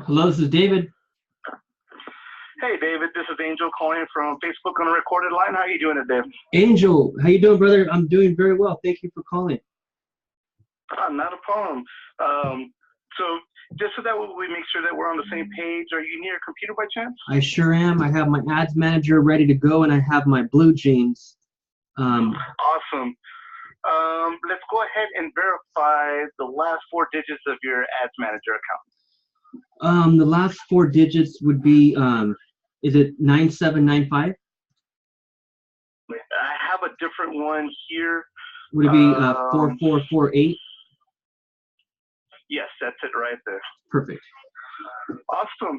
Hello, this is David. Hey, David, this is Angel calling from Facebook on a recorded line. How are you doing today? Angel, how you doing, brother? I'm doing very well. Thank you for calling. Not a problem. So just so that we make sure that we're on the same page, are you near a computer by chance? I sure am. I have my ads manager ready to go, and I have my blue jeans. Awesome. Let's go ahead and verify the last four digits of your ads manager account. The last four digits would be, is it 9795? I have a different one here. Would it be 4448? Yes, that's it right there. Perfect. Awesome.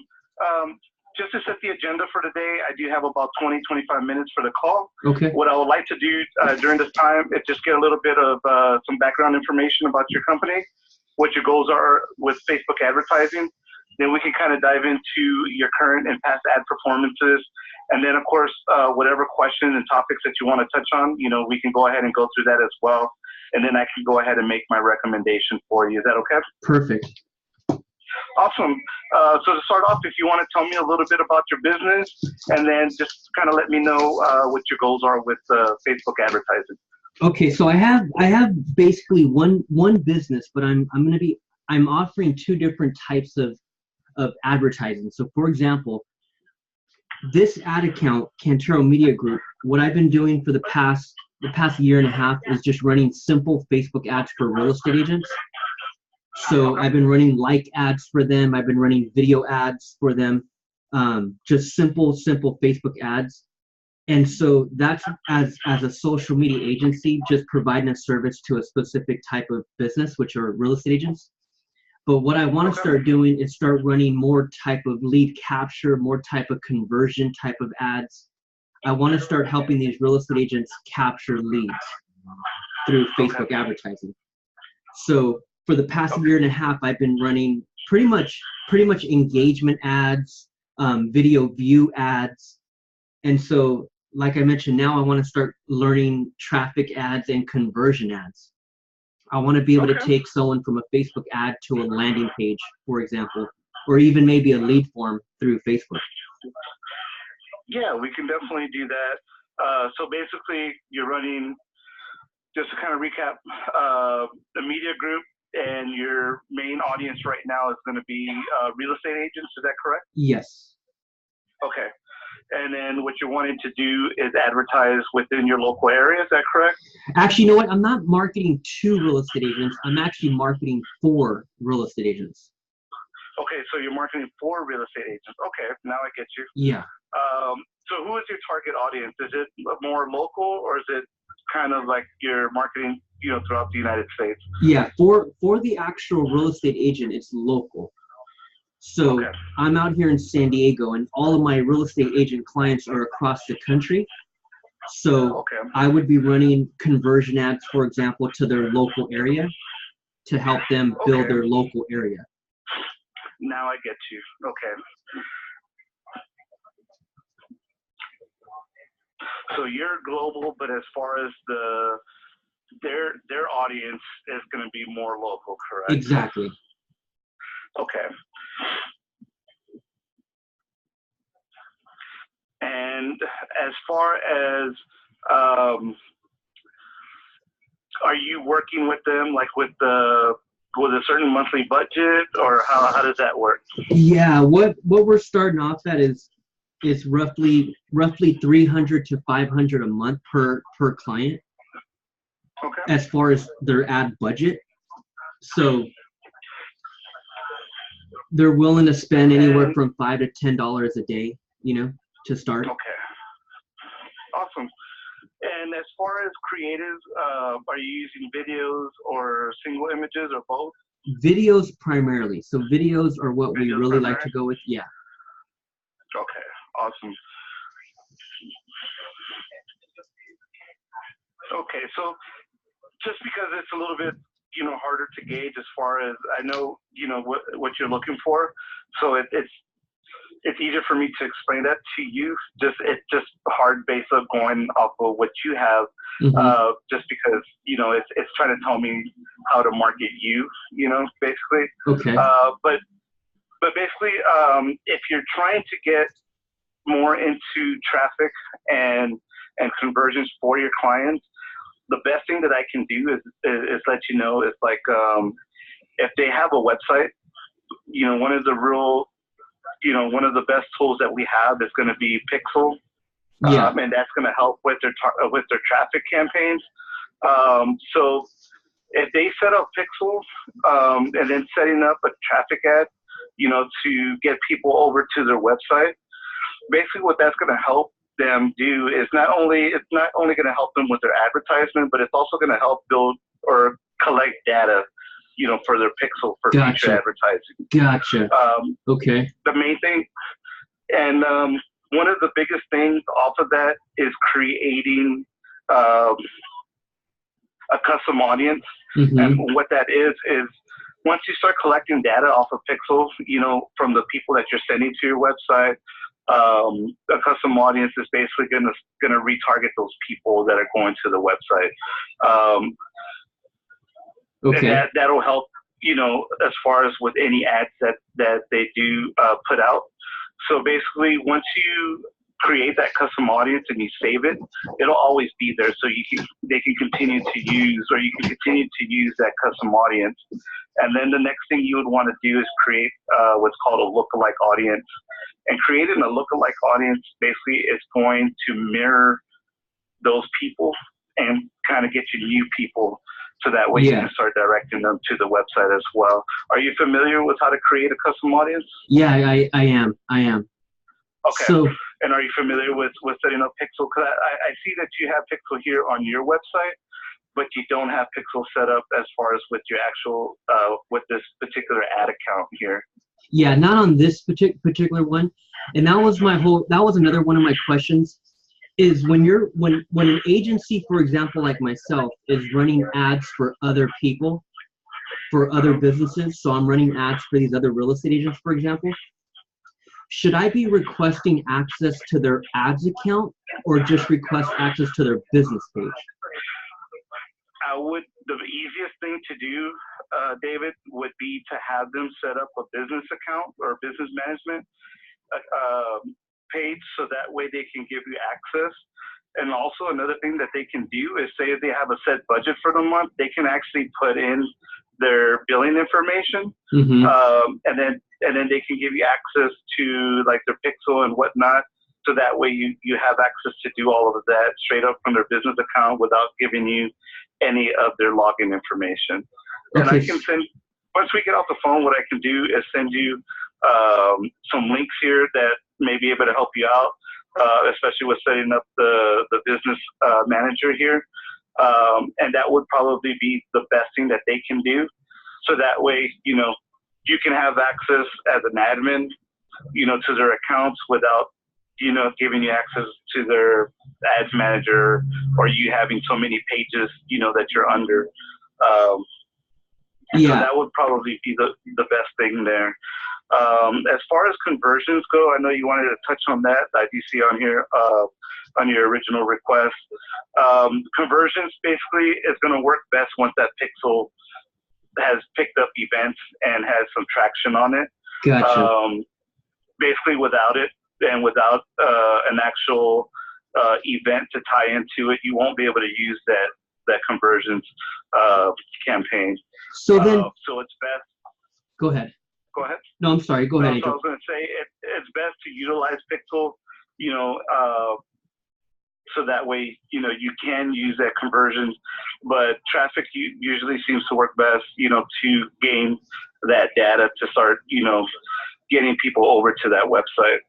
Just to set the agenda for today, I do have about 20-25 minutes for the call. Okay. What I would like to do during this time is just get a little bit of some background information about your company, what your goals are with Facebook advertising. Then we can kind of dive into your current and past ad performances. And then, of course, whatever questions and topics that you want to touch on, we can go ahead and go through that as well. And then I can go ahead and make my recommendation for you. Is that okay? Perfect. Awesome. So to start off, if you want to tell me a little bit about your business, and then just kind of let me know what your goals are with Facebook advertising. Okay, so I have basically one business, but I'm offering two different types of advertising. So for example, this ad account, Cantero Media Group, what I've been doing for the past year and a half is just running simple Facebook ads for real estate agents. So I've been running like ads for them. I've been running video ads for them, just simple Facebook ads. And so that's as a social media agency, just providing a service to a specific type of business, which are real estate agents. But what I want to start doing is start running more type of lead capture, more type of conversion type of ads. I want to start helping these real estate agents capture leads through Facebook advertising. So for the past year and a half, I've been running pretty much engagement ads, video view ads. And so, like I mentioned, now I want to start learning traffic ads and conversion ads. I want to be able to take someone from a Facebook ad to a landing page, for example, or even maybe a lead form through Facebook. Yeah, we can definitely do that. So basically, you're running, just to kind of recap, the media group, and your main audience right now is going to be real estate agents. Is that correct? Yes. Okay. And then what you're wanting to do is advertise within your local area. Is that correct? Actually, you know what? I'm not marketing to real estate agents. I'm actually marketing for real estate agents. Okay, so you're marketing for real estate agents. Okay, now I get you. Yeah. So who is your target audience? Is it more local, or is it kind of like you're marketing, throughout the United States? Yeah, for the actual real estate agent, it's local. So I'm out here in San Diego, and all of my real estate agent clients are across the country. So I would be running conversion ads, for example, to their local area to help them build their local area. Now I get you. Okay. So you're global, but as far as their audience is going to be more local, correct? Exactly. Okay. And as far as, are you working with them like with a certain monthly budget, or how does that work? Yeah, what we're starting off at is roughly 300 to 500 a month per client. Okay. As far as their ad budget. So they're willing to spend anywhere from $5 to $10 a day, to start. Okay. Awesome. And as far as creatives, are you using videos or single images or both? Videos primarily. So videos are what we really like to go with. Yeah. Okay. Awesome. Okay. So just because it's a little bit, harder to gauge as far as I know, what you're looking for. So it's easier for me to explain that to you. It's just hard based on going off of what you have, just because it's trying to tell me how to market you, basically. Okay. But but basically, if you're trying to get more into traffic and conversions for your clients, the best thing that I can do is let you know is like if they have a website, one of the one of the best tools that we have is going to be Pixel, and that's going to help with their traffic campaigns. So if they set up Pixel and then setting up a traffic ad, to get people over to their website, basically what that's going to help them do is it's not only going to help them with their advertisement, but it's also going to help build or collect data, for their Pixel for future advertising. Gotcha. Okay. The main thing, and one of the biggest things off of that is creating a custom audience. Mm-hmm. And what that is once you start collecting data off of Pixel, from the people that you're sending to your website, a custom audience is basically gonna retarget those people that are going to the website. Okay. And that'll help, as far as with any ads that they do put out. So basically, once you create that custom audience and you save it, it'll always be there. So they can continue to use, or you can continue to use that custom audience. And then the next thing you would want to do is create what's called a lookalike audience. And creating a lookalike audience basically is going to mirror those people and kind of get you new people. So that way you can start directing them to the website as well. Are you familiar with how to create a custom audience? Yeah, I am. Okay. So, and are you familiar with setting up Pixel? Because I see that you have Pixel here on your website, but you don't have Pixel set up as far as with your actual, with this particular ad account here. Yeah, not on this particular one. And that was another one of my questions, is when an agency, for example, like myself, is running ads for other people, for other businesses, so I'm running ads for these other real estate agents, for example, should I be requesting access to their ads account or just request access to their business page? The easiest thing to do, David, would be to have them set up a business account or business management page, so that way they can give you access. And also another thing that they can do is, say if they have a set budget for the month, they can actually put in their billing information, mm-hmm. and then they can give you access to like their Pixel and whatnot. So that way you have access to do all of that straight up from their business account without giving you any of their login information. And I can send, once we get off the phone, what I can do is send you some links here that may be able to help you out, especially with setting up the business manager here. And that would probably be the best thing that they can do. So that way, you can have access as an admin, to their accounts without, giving you access to their ads manager, or you having so many pages, that you're under. So that would probably be the best thing there. As far as conversions go, I know you wanted to touch on that. I do see on here, on your original request. Conversions basically is going to work best once that Pixel has picked up events and has some traction on it. Gotcha. Basically without it, and without an actual event to tie into it, you won't be able to use that conversions campaign. So then, so it's best. Go ahead. Go ahead. No, I'm sorry. Go ahead. So I was going to say it's best to utilize Pixel, so that way you can use that conversion. But traffic usually seems to work best, to gain that data to start, getting people over to that website.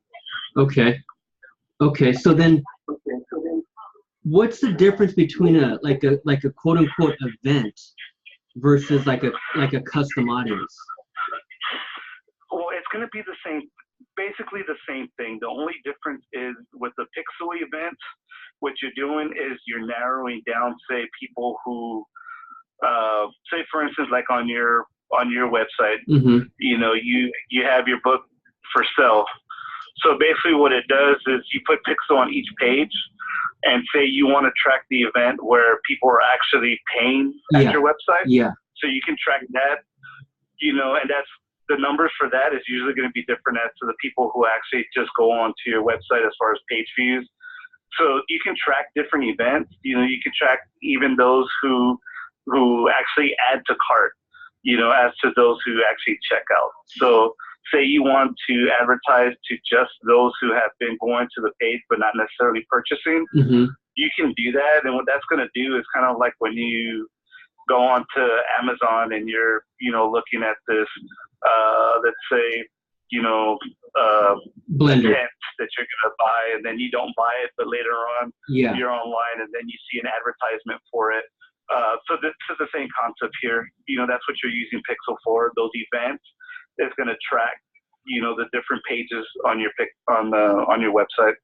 Okay. So then, what's the difference between a quote unquote event versus like a custom audience? Well, it's going to be basically the same thing. The only difference is with the Pixel events, what you're doing is you're narrowing down, say, people who, say for instance, like on your website, mm-hmm. You have your book for sale. So basically what it does is you put Pixel on each page, and say you want to track the event where people are actually paying at your website. Yeah. So you can track that, and the numbers for that is usually going to be different as to the people who actually just go onto your website as far as page views. So you can track different events. You know, you can track even those who actually add to cart, you know, as to those who actually check out. So say you want to advertise to just those who have been going to the page but not necessarily purchasing, you can do that. And what that's going to do is kind of like when you go on to Amazon and you're, you know, looking at this, let's say, you know, blender tent that you're going to buy, and then you don't buy it, but later on you're online and then you see an advertisement for it. So this is the same concept here. You know, that's what you're using Pixel for. Those events is going to track, you know, the different pages on your on your website.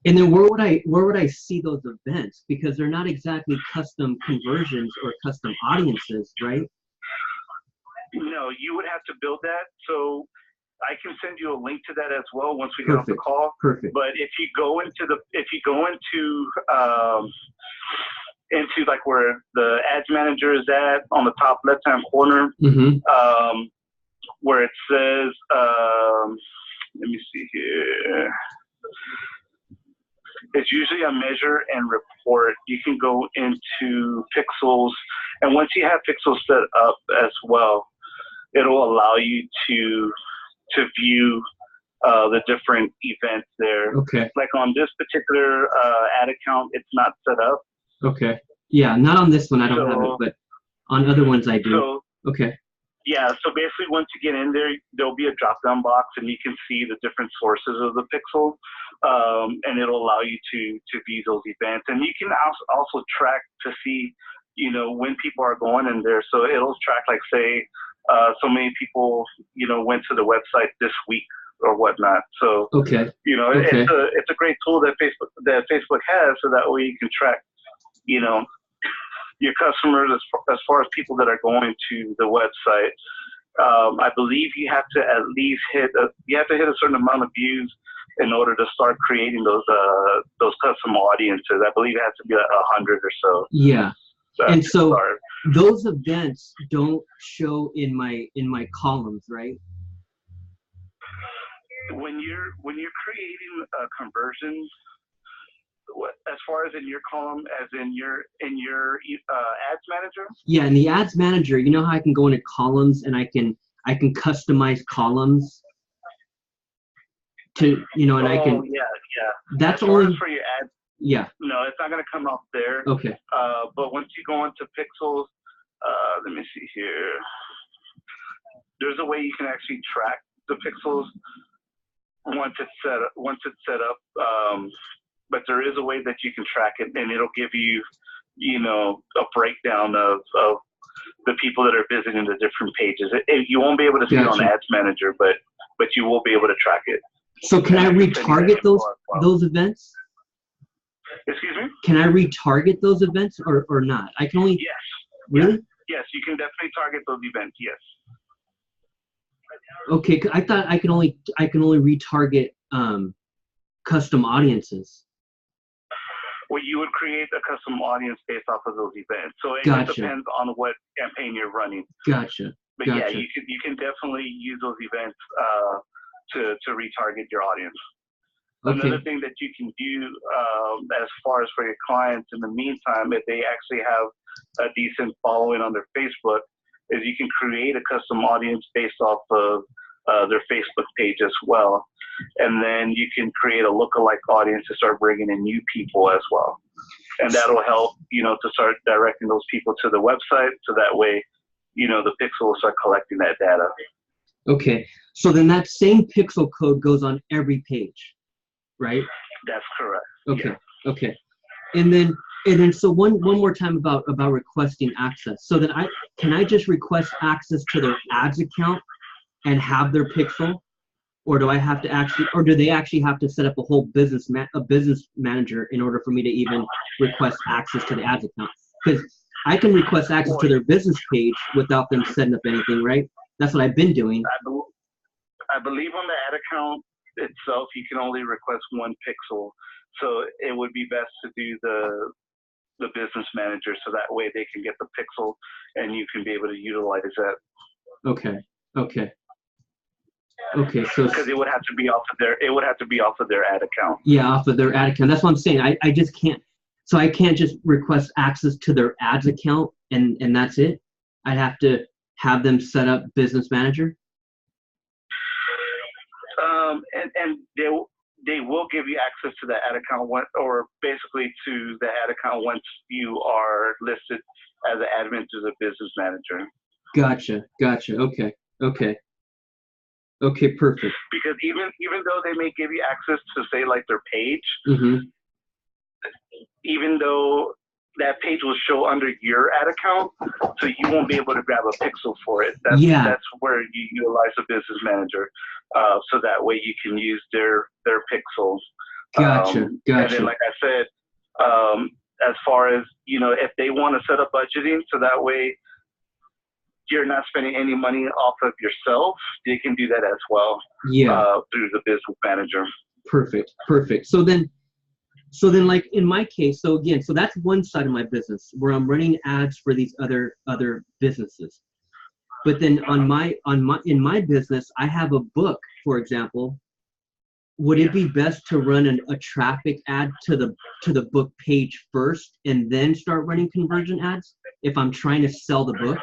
And then where would I see those events? Because they're not exactly custom conversions or custom audiences, right? No, you would have to build that. So I can send you a link to that as well once we get off the call. Perfect. But if you go into into like where the ads manager is at on the top left hand corner, where it says, let me see here. It's usually a measure and report. You can go into Pixels, and once you have Pixels set up as well, it'll allow you to view the different events there. Okay. Like on this particular ad account, it's not set up. Okay. Yeah, not on this one. I don't have it, but on other ones I do. So, okay. Yeah, so basically once you get in there, there'll be a drop-down box and you can see the different sources of the pixel, and it'll allow you to view those events. And you can also track to see, you know, when people are going in there. So it'll track, like, say, so many people, you know, went to the website this week or whatnot. So, you know, it's a great tool that Facebook has, so that way you can track, you know, your customers as far as people that are going to the website. I believe you have to at least hit a certain amount of views in order to start creating those custom audiences. I believe it has to be 100 or so. Yeah. And so those events don't show in my columns, right? When you're creating conversions, as far as in your column, as in your ads manager? Yeah, in the ads manager, you know how I can go into columns and I can customize columns to, you know, and I can. Yeah. That's as far only as for your ads. Yeah. No, it's not going to come up there. Okay. But once you go into Pixels, let me see here. There's a way you can actually track the pixels once it's set up. But there is a way that you can track it, and it'll give you, you know, a breakdown of the people that are visiting the different pages. You won't be able to see it on Ads Manager, but you will be able to track it. So can I retarget those events? Excuse me? Can I retarget those events or not? I can only. Yes. Really? Yes, you can definitely target those events. Yes. Okay, I thought I can only retarget custom audiences. Well, you would create a custom audience based off of those events. So it just depends on what campaign you're running. Gotcha. But yeah, you can definitely use those events to retarget your audience. Okay. Another thing that you can do as far as for your clients in the meantime, if they actually have a decent following on their Facebook, is you can create a custom audience based off of their Facebook page as well. And then you can create a lookalike audience to start bringing in new people as well. And that'll help, you know, to start directing those people to the website. So that way, you know, the pixel will start collecting that data. Okay. So then that same pixel code goes on every page, right? That's correct. Okay. Yeah. Okay. And then so one more time about requesting access. So then can I just request access to their ads account and have their pixel? Or do I have to do they actually have to set up a whole business manager in order for me to even request access to the ads account? Because I can request access to their business page without them setting up anything, right? That's what I've been doing. I believe on the ad account itself, you can only request one pixel. So it would be best to do the business manager, so that way they can get the pixel and you can be able to utilize that. Okay. Okay. Okay, so because it would have to be off of their ad account. yeah, off of their ad account. That's what I'm saying. I just can't. So I can't just request access to their ads account and that's it. I'd have to have them set up Business Manager. And they will give you access to the ad account or basically to the ad account once you are listed as an admin to the Business Manager. Gotcha. Okay, perfect. Because even though they may give you access to say like their page, Mm-hmm. even though that page will show under your ad account, so you won't be able to grab a pixel for it. That's where you utilize the Business Manager, so that way you can use their pixels. Gotcha. And then, like I said, as far as if they want to set up budgeting, so that way you're not spending any money off of yourself, they can do that as well. Yeah. Through the Business Manager. Perfect. So then like in my case, so again, so that's one side of my business where I'm running ads for these other businesses. But then in my business, I have a book, for example. Would it be best to run a traffic ad to the book page first and then start running conversion ads if I'm trying to sell the book?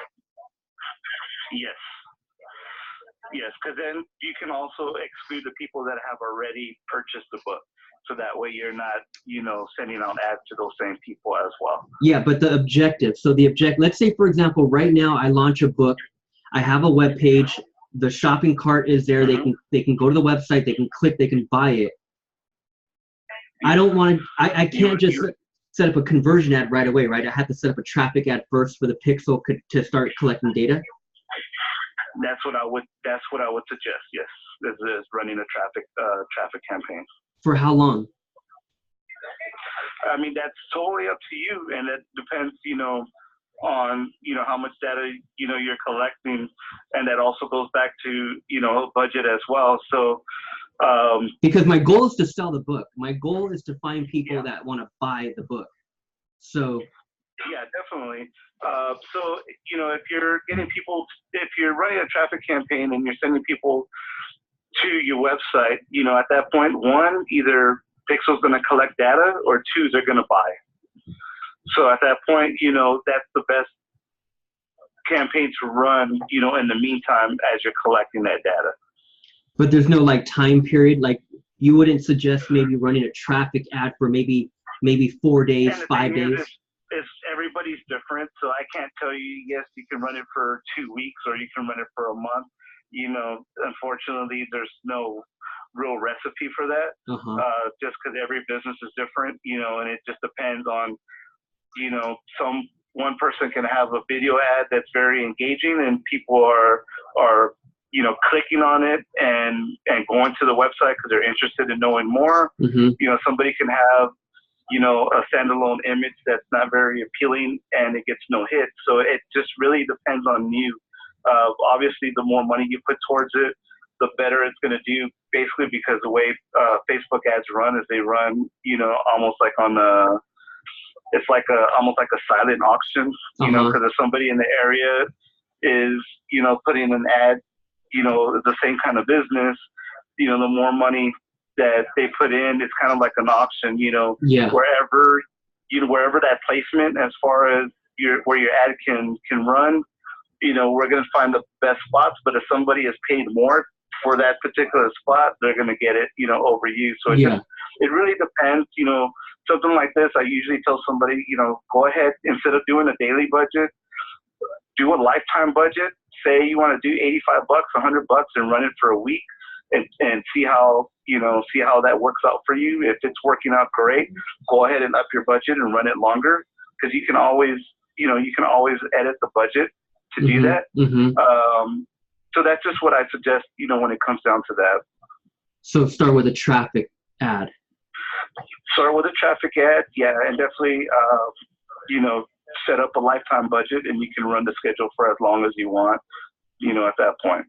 Yes, because then you can also exclude the people that have already purchased the book. So that way you're not, sending out ads to those same people as well. Yeah, but the objective. So let's say, for example, right now I launch a book. I have a web page. The shopping cart is there. Mm-hmm. They can go to the website. They can click. They can buy it. I don't want to. I can't just set up a conversion ad right away, right? I have to set up a traffic ad first for the pixel to start collecting data. That's what I would suggest. Yes, is running a traffic campaign. For how long? I mean, that's totally up to you, and it depends, on how much data you're collecting, and that also goes back to budget as well. So because my goal is to sell the book. My goal is to find people that want to buy the book. So yeah, definitely. So if you're getting people, if you're running a traffic campaign and you're sending people to your website, at that point, one, either Pixel's going to collect data, or two, they're going to buy. So at that point, that's the best campaign to run, in the meantime, as you're collecting that data. But there's no like time period, like you wouldn't suggest maybe running a traffic ad for maybe 4 days, 5 days? It's everybody's different, so I can't tell you, yes, you can run it for 2 weeks or you can run it for a month. Unfortunately, there's no real recipe for that, just because every business is different, and it just depends on, one person can have a video ad that's very engaging and people are clicking on it and going to the website because they're interested in knowing more. Mm-hmm. Somebody can have, a standalone image that's not very appealing and it gets no hit. So it just really depends on you. Obviously, the more money you put towards it, the better it's going to do, basically, because the way Facebook ads run is they run, almost like on it's like almost like a silent auction, because if somebody in the area is, putting an ad, the same kind of business, the more money that they put in, it's kind of like an auction, wherever that placement, as far as where your ad can run, we're going to find the best spots. But if somebody is paid more for that particular spot, they're going to get it, over you. So it really depends, something like this. I usually tell somebody, go ahead, instead of doing a daily budget, do a lifetime budget. Say you want to do $85, $100, and run it for a week, and see how that works out for you. If it's working out great, go ahead and up your budget and run it longer, because you can always edit the budget to do that. Mm-hmm. So that's just what I suggest, when it comes down to that. So start with a traffic ad. Start with a traffic ad, and definitely, set up a lifetime budget, and you can run the schedule for as long as you want, at that point.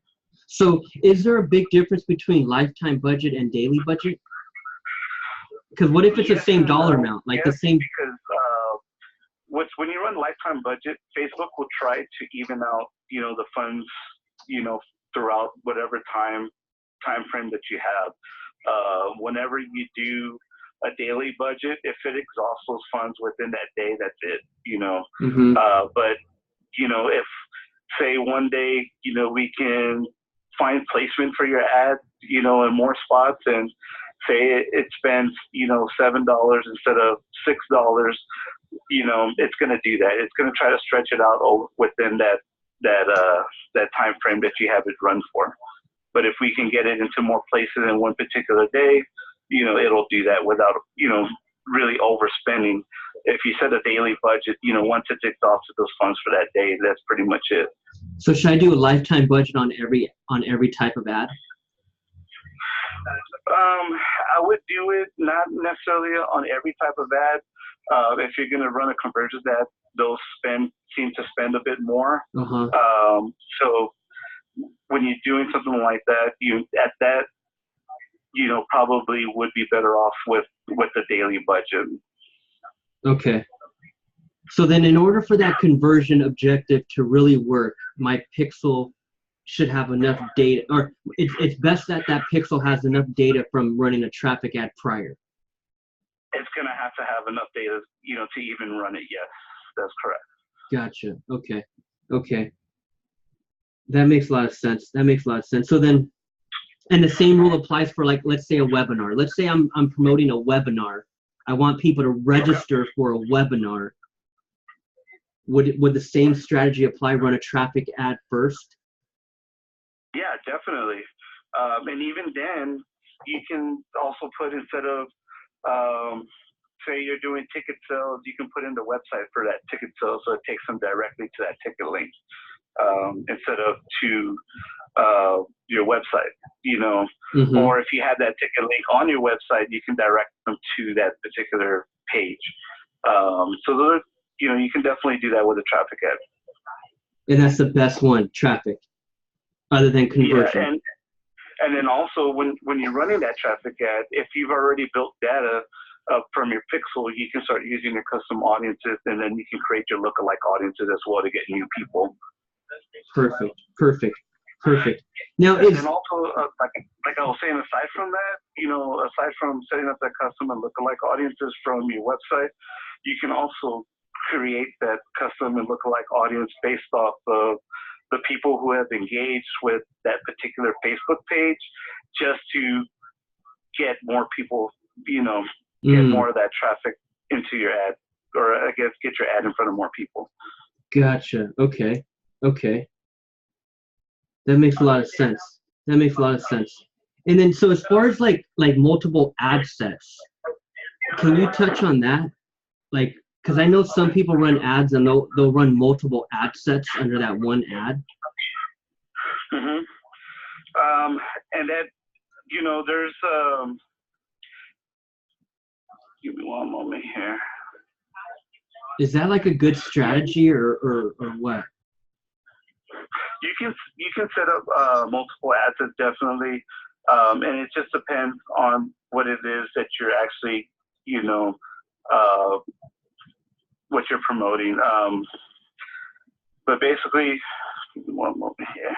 So is there a big difference between lifetime budget and daily budget? Because what if it's the same dollar amount, like the same? Because when you run lifetime budget, Facebook will try to even out, the funds, throughout whatever time time frame that you have. Whenever you do a daily budget, if it exhausts those funds within that day, that's it, you know. But, you know, if, say, one day, you know, we can find placement for your ad, you know, in more spots, and say it spends, you know, $7 instead of $6, you know, it's going to do that. It's going to try to stretch it out within that time frame that you have it run for. But if we can get it into more places in one particular day, you know, it'll do that without, you know, really overspending. If you set a daily budget, you know, once it's exhausted those funds for that day, that's pretty much it. So should I do a lifetime budget on every type of ad? I would do it not necessarily on every type of ad. If you're going to run a conversions ad, those seem to spend a bit more. So when you're doing something like that, you know, probably would be better off with the daily budget. Okay. So then in order for that conversion objective to really work, my pixel should have enough data, or it's best that that pixel has enough data from running a traffic ad prior. It's going to have enough data, you know, to even run it. Yes, that's correct. Gotcha. Okay. Okay. That makes a lot of sense. That makes a lot of sense. So then, and the same rule applies for, like, let's say a webinar. Let's say I'm promoting a webinar. I want people to register for a webinar. Would the same strategy apply? Run a traffic ad first? Yeah, definitely. And even then, you can also put, instead of, say you're doing ticket sales, you can put in the website for that ticket sale, so it takes them directly to that ticket link, instead of to your website, you know. Or if you have that ticket link on your website, you can direct them to that particular page. So those, you know, you can definitely do that with a traffic ad. And that's the best one, traffic, other than conversion. Yeah, and then also when you're running that traffic ad, if you've already built data from your pixel, you can start using your custom audiences, and then you can create your lookalike audiences as well to get new people. Perfect. Perfect. Perfect. Now, and also, like I was saying, aside from that, you know, aside from setting up that custom and lookalike audiences from your website, you can also create that custom and lookalike audience based off of the people who have engaged with that particular Facebook page, just to get more people, you know, get more of that traffic into your ad, or I guess get your ad in front of more people. Gotcha. Okay. Okay. That makes a lot of sense. That makes a lot of sense. And then, so as far as like multiple ad sets, can you touch on that? Like, because I know some people run ads and they'll run multiple ad sets under that one ad. And that, you know, there's give me one moment here. Is that like a good strategy or what? You can set up multiple ad sets, definitely, and it just depends on what it is that you're actually, you know, what you're promoting. But basically, one moment here.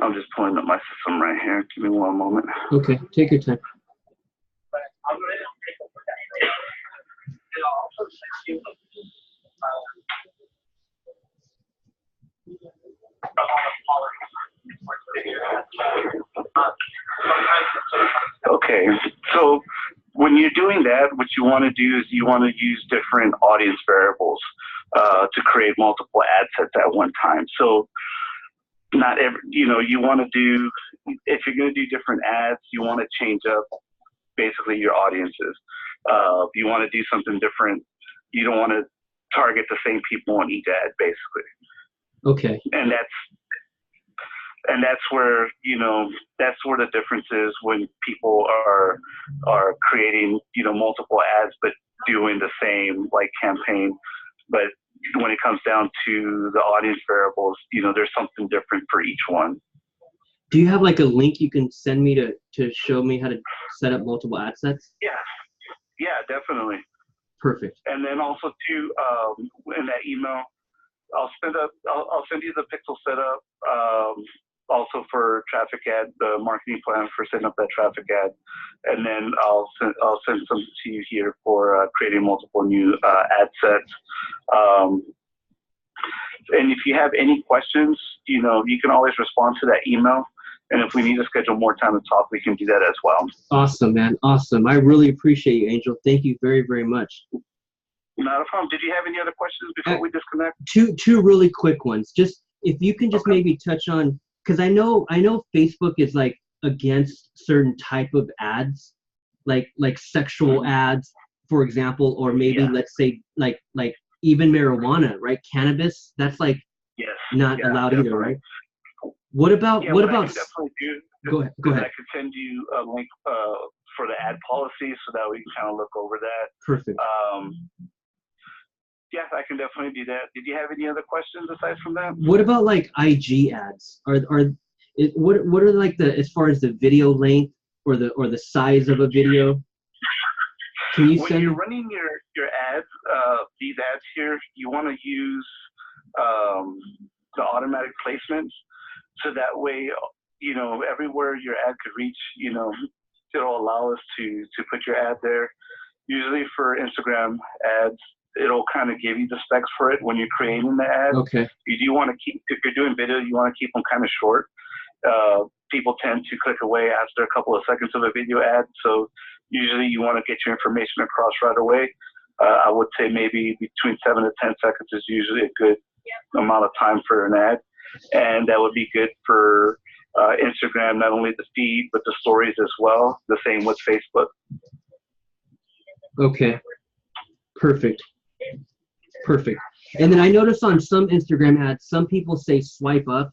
I'm just pulling up my system right here. Give me one moment. Okay, take your time. Okay, so when you're doing that, what you want to do is you want to use different audience variables to create multiple ad sets at one time. So not every, you know, you want to do, if you're going to do different ads, you want to change up basically your audiences. If you want to do something different, you don't want to target the same people on each ad, basically. Okay. And that's where, you know, that's where the difference is when people are creating, you know, multiple ads but doing the same like campaign. But when it comes down to the audience variables, you know, there's something different for each one. Do you have like a link you can send me to show me how to set up multiple ad sets? Yeah, definitely. Perfect. And then also too, in that email, I'll send you the pixel setup. Also for traffic ad, the marketing plan for setting up that traffic ad, and then I'll send some to you here for creating multiple new ad sets. And if you have any questions, you can always respond to that email. And if we need to schedule more time to talk, we can do that as well. Awesome, man. Awesome. I really appreciate you, Angel. Thank you very, very much. Not a problem. Did you have any other questions before we disconnect? Two really quick ones. Just if you can just maybe touch on, because I know Facebook is like against certain type of ads, like sexual ads, for example, or maybe let's say like even marijuana, right? Cannabis, that's like not allowed definitely. Either, right? What about I can definitely do. Go ahead. I could send you a link for the ad policy so that we can kind of look over that. Perfect. Yeah, I can definitely do that. Did you have any other questions aside from that? What about like IG ads? What are like as far as the video length or the size of a video? Can you when you're running your ads, these ads here, you want to use the automatic placements, so that way, everywhere your ad could reach, it'll allow us to put your ad there. Usually for Instagram ads, it'll kind of give you the specs for it when you're creating the ad. Okay. You do want to keep, if you're doing video, you want to keep them kind of short. People tend to click away after a couple of seconds of a video ad, so usually you want to get your information across right away. I would say maybe between 7 to 10 seconds is usually a good amount of time for an ad, and that would be good for Instagram, not only the feed but the stories as well. The same with Facebook. Okay. Perfect. And then I notice on some Instagram ads, some people say swipe up,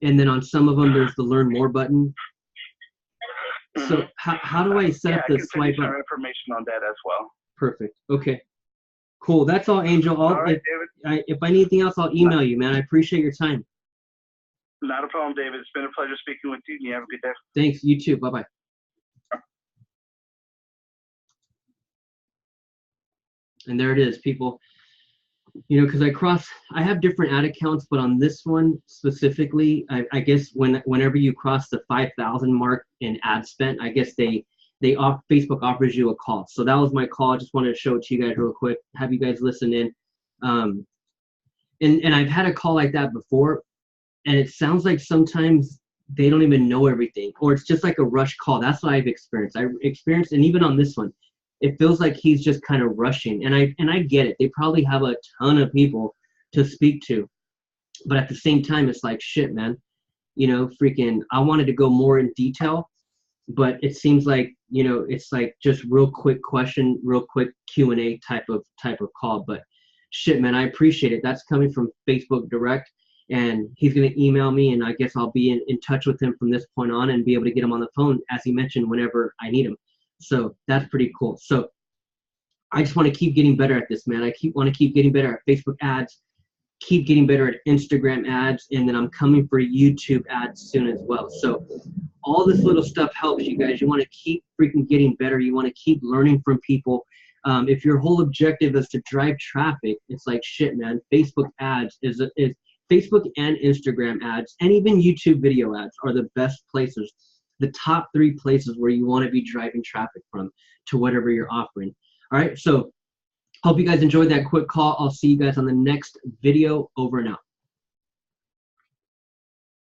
and then on some of them there's the learn more button. So how do I set up the swipe up? I can send you some information on that as well. Perfect. Okay. Cool. That's all, Angel. All right, David. If I need anything else, I'll email you, man. I appreciate your time. Not a problem, David. It's been a pleasure speaking with you. You have a good day. Thanks. You too. Bye-bye. And there it is, people. Because I have different ad accounts, but on this one specifically, I guess whenever you cross the 5,000 mark in ad spent, I guess Facebook offers you a call. So that was my call. I just wanted to show it to you guys real quick, have you guys listen in. And I've had a call like that before, and it sounds like sometimes they don't even know everything, or it's just like a rush call. That's what I've experienced. And even on this one, it feels like he's just kind of rushing. And I get it. They probably have a ton of people to speak to. But at the same time, it's like, shit, man. Freaking, I wanted to go more in detail, but it seems like, it's like just real quick question, real quick Q&A type of call. But shit, man, I appreciate it. That's coming from Facebook Direct, and he's going to email me, and I guess I'll be in touch with him from this point on and be able to get him on the phone, as he mentioned, whenever I need him. So that's pretty cool. So I just want to keep getting better at this, man. I want to keep getting better at Facebook ads, keep getting better at Instagram ads, and then I'm coming for YouTube ads soon as well. So all this little stuff helps you guys. You want to keep freaking getting better. You want to keep learning from people. If your whole objective is to drive traffic, it's like, shit, man. Facebook ads is Facebook and Instagram ads, and even YouTube video ads are the best places. The top 3 places where you want to be driving traffic from to whatever you're offering. All right, so hope you guys enjoyed that quick call. I'll see you guys on the next video. Over and out.